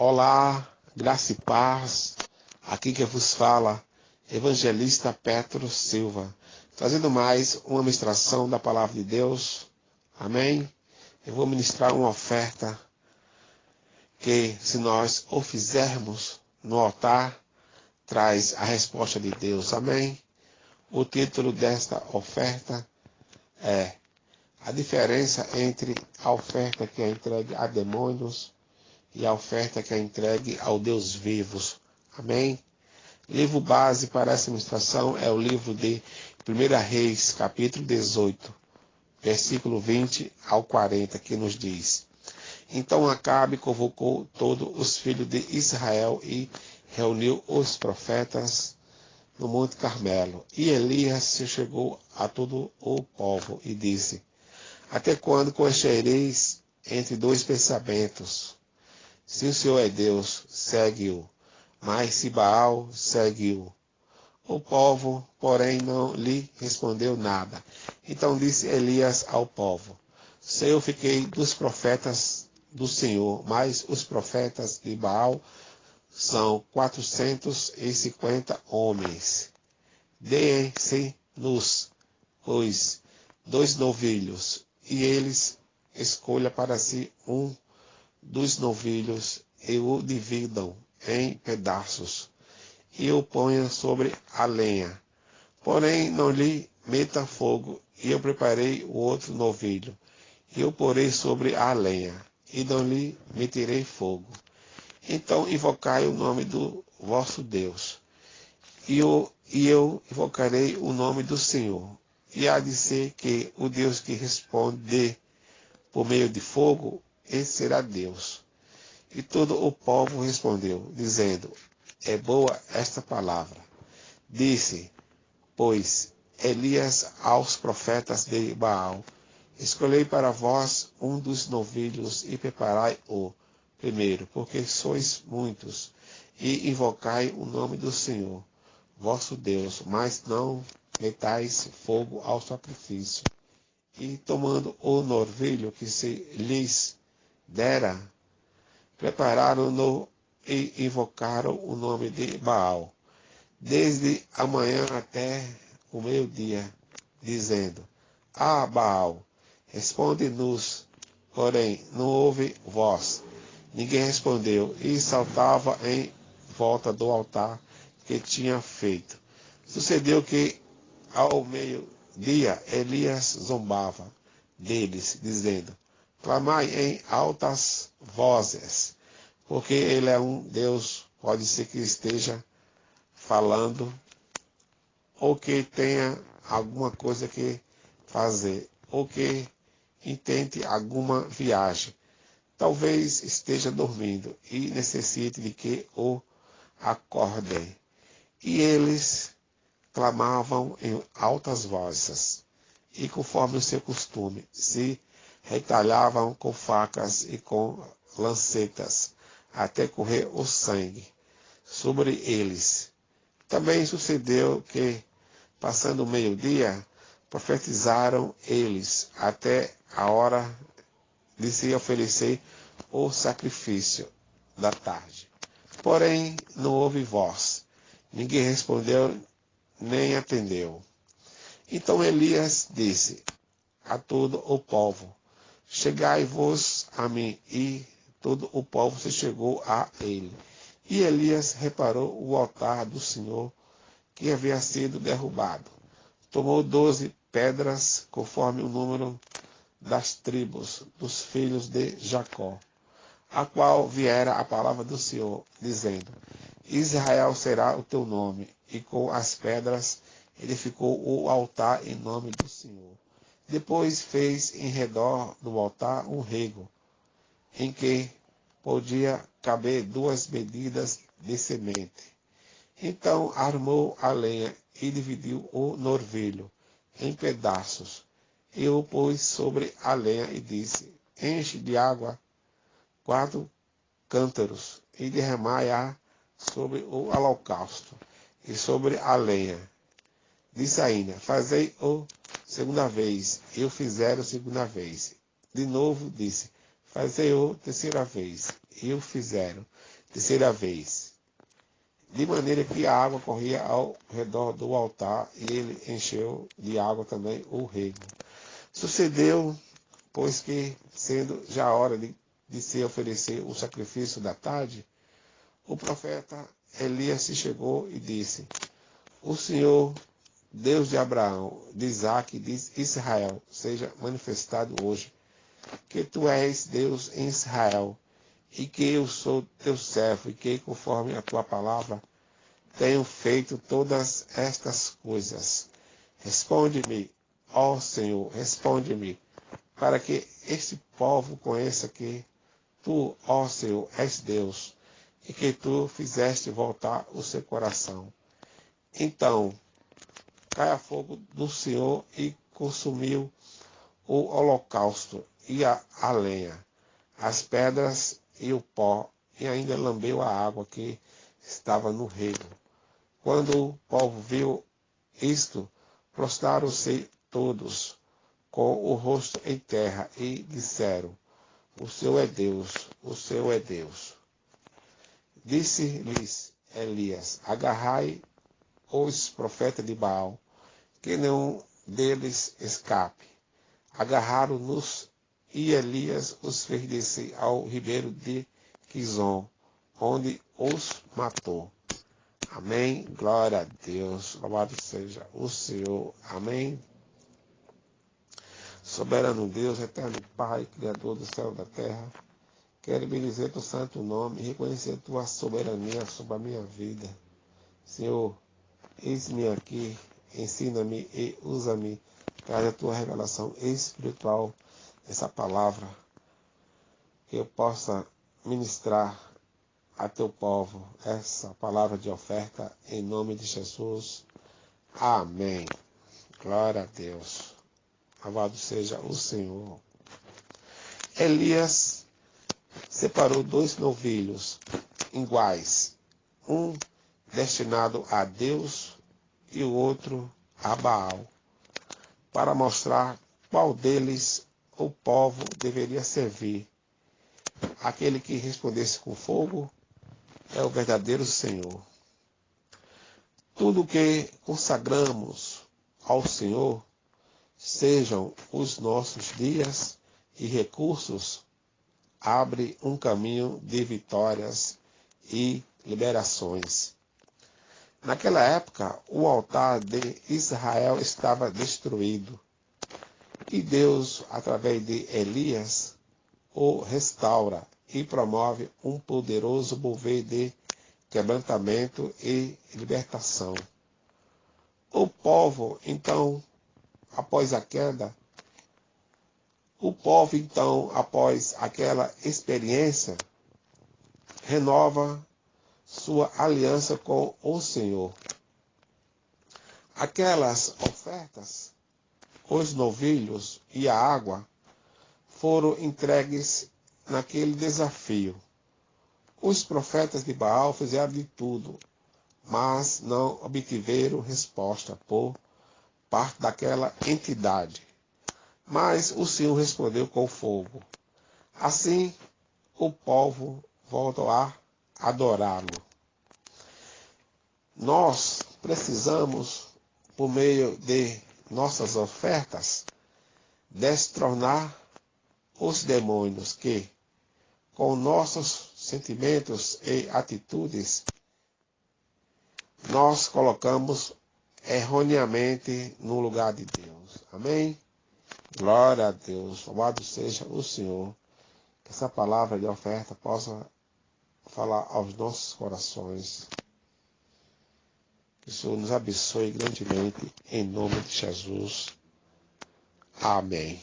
Olá, graça e paz. Aqui que vos fala, evangelista Petro Silva, trazendo mais uma ministração da palavra de Deus. Amém? Eu vou ministrar uma oferta que, se nós o fizermos no altar, traz a resposta de Deus. Amém? O título desta oferta é a diferença entre a oferta que é entregue a demônios e a oferta que é entregue ao Deus vivos. Amém? Livro base para essa ministração é o livro de 1 Reis, capítulo 18, versículo 20 ao 40, que nos diz: Então Acabe convocou todos os filhos de Israel e reuniu os profetas no Monte Carmelo. E Elias se chegou a todo o povo e disse: Até quando cochereis entre dois pensamentos? Se o Senhor é Deus, segue-o, mas se Baal, segue-o. O povo, porém, não lhe respondeu nada. Então disse Elias ao povo: Se eu fiquei dos profetas do Senhor, mas os profetas de Baal são 450 homens. Deem-se-nos, pois, 2 novilhos, e eles escolha para si um dos novilhos e o dividam em pedaços e o ponha sobre a lenha. Porém, não lhe meta fogo, e eu preparei o outro novilho, e o porei sobre a lenha, e não lhe meterei fogo. Então invocai o nome do vosso Deus, e eu invocarei o nome do Senhor. E há de ser que o Deus que responde por meio de fogo, esse será Deus. E todo o povo respondeu, dizendo: É boa esta palavra. Disse, pois, Elias aos profetas de Baal: Escolhei para vós um dos novilhos e preparai-o primeiro, porque sois muitos, e invocai o nome do Senhor, vosso Deus, mas não metais fogo ao sacrifício. E tomando o novilho que se lhes dera, prepararam-no e invocaram o nome de Baal, desde a manhã até o meio-dia, dizendo: Ah, Baal, responde-nos. Porém, não houve voz. Ninguém respondeu, e saltava em volta do altar que tinha feito. Sucedeu que, ao meio-dia, Elias zombava deles, dizendo: Clamai em altas vozes, porque ele é um Deus, pode ser que esteja falando, ou que tenha alguma coisa que fazer, ou que intente alguma viagem. Talvez esteja dormindo e necessite de que o acordem. E eles clamavam em altas vozes, e conforme o seu costume, se retalhavam com facas e com lancetas, até correr o sangue sobre eles. Também sucedeu que, passando o meio-dia, profetizaram eles até a hora de se oferecer o sacrifício da tarde. Porém, não houve voz. Ninguém respondeu nem atendeu. Então Elias disse a todo o povo: Chegai-vos a mim. E todo o povo se chegou a ele. E Elias reparou o altar do Senhor que havia sido derrubado. Tomou 12 pedras, conforme o número das tribos dos filhos de Jacó, a qual viera a palavra do Senhor, dizendo: Israel será o teu nome. E com as pedras edificou o altar em nome do Senhor. Depois fez em redor do altar um rego, em que podia caber 2 medidas de semente. Então armou a lenha e dividiu o novilho em pedaços, e o pôs sobre a lenha e disse: Enche de água 4 cântaros, e derramai-a sobre o holocausto e sobre a lenha. Disse ainda: Fazei-o segunda vez. E o fizeram segunda vez. De novo disse: Fazei-o terceira vez. e o fizeram. Terceira vez. De maneira que a água corria ao redor do altar, e ele encheu de água também o rego. Sucedeu, pois que, sendo já a hora de se oferecer o sacrifício da tarde, o profeta Elias se chegou e disse: O Senhor, Deus de Abraão, de Isaque e de Israel, seja manifestado hoje, que tu és Deus em Israel, e que eu sou teu servo, e que, conforme a tua palavra, tenho feito todas estas coisas. Responde-me, ó Senhor, responde-me, para que este povo conheça que tu, ó Senhor, és Deus, e que tu fizeste voltar o seu coração. Então, caia fogo do Senhor e consumiu o holocausto e a lenha, as pedras e o pó, e ainda lambeu a água que estava no rego. Quando o povo viu isto, prostraram-se todos, com o rosto em terra, e disseram: O Senhor é Deus, o Senhor é Deus. Disse-lhes Elias: Agarrai os profetas de Baal, que nenhum deles escape. Agarraram-nos, e Elias os fez descer ao ribeiro de Quizon, onde os matou. Amém. Glória a Deus. Louvado seja o Senhor. Amém. Soberano Deus, eterno Pai, Criador do céu e da terra, quero bendizer teu santo nome e reconhecer tua soberania sobre a minha vida. Senhor, eis-me aqui, ensina-me e usa-me, traz a tua revelação espiritual, essa palavra, que eu possa ministrar a teu povo essa palavra de oferta, em nome de Jesus. Amém. Glória a Deus. Louvado seja o Senhor. Elias separou 2 novilhos iguais, um destinado a Deus e o outro a Baal, para mostrar qual deles o povo deveria servir. Aquele que respondesse com fogo é o verdadeiro Senhor. Tudo que consagramos ao Senhor, sejam os nossos dias e recursos, abre um caminho de vitórias e liberações. Naquela época, o altar de Israel estava destruído, e Deus, através de Elias, o restaura e promove um poderoso mover de quebrantamento e libertação. O povo, então, após aquela experiência, renova sua aliança com o Senhor. Aquelas ofertas, os novilhos e a água, foram entregues naquele desafio. Os profetas de Baal fizeram de tudo, mas não obtiveram resposta por parte daquela entidade. Mas o Senhor respondeu com fogo. Assim, o povo voltou a adorá-lo. Nós precisamos, por meio de nossas ofertas, destronar os demônios que, com nossos sentimentos e atitudes, nós colocamos erroneamente no lugar de Deus. Amém? Glória a Deus. Louvado seja o Senhor. Que essa palavra de oferta possa falar aos nossos corações. Que o Senhor nos abençoe grandemente, em nome de Jesus. Amém.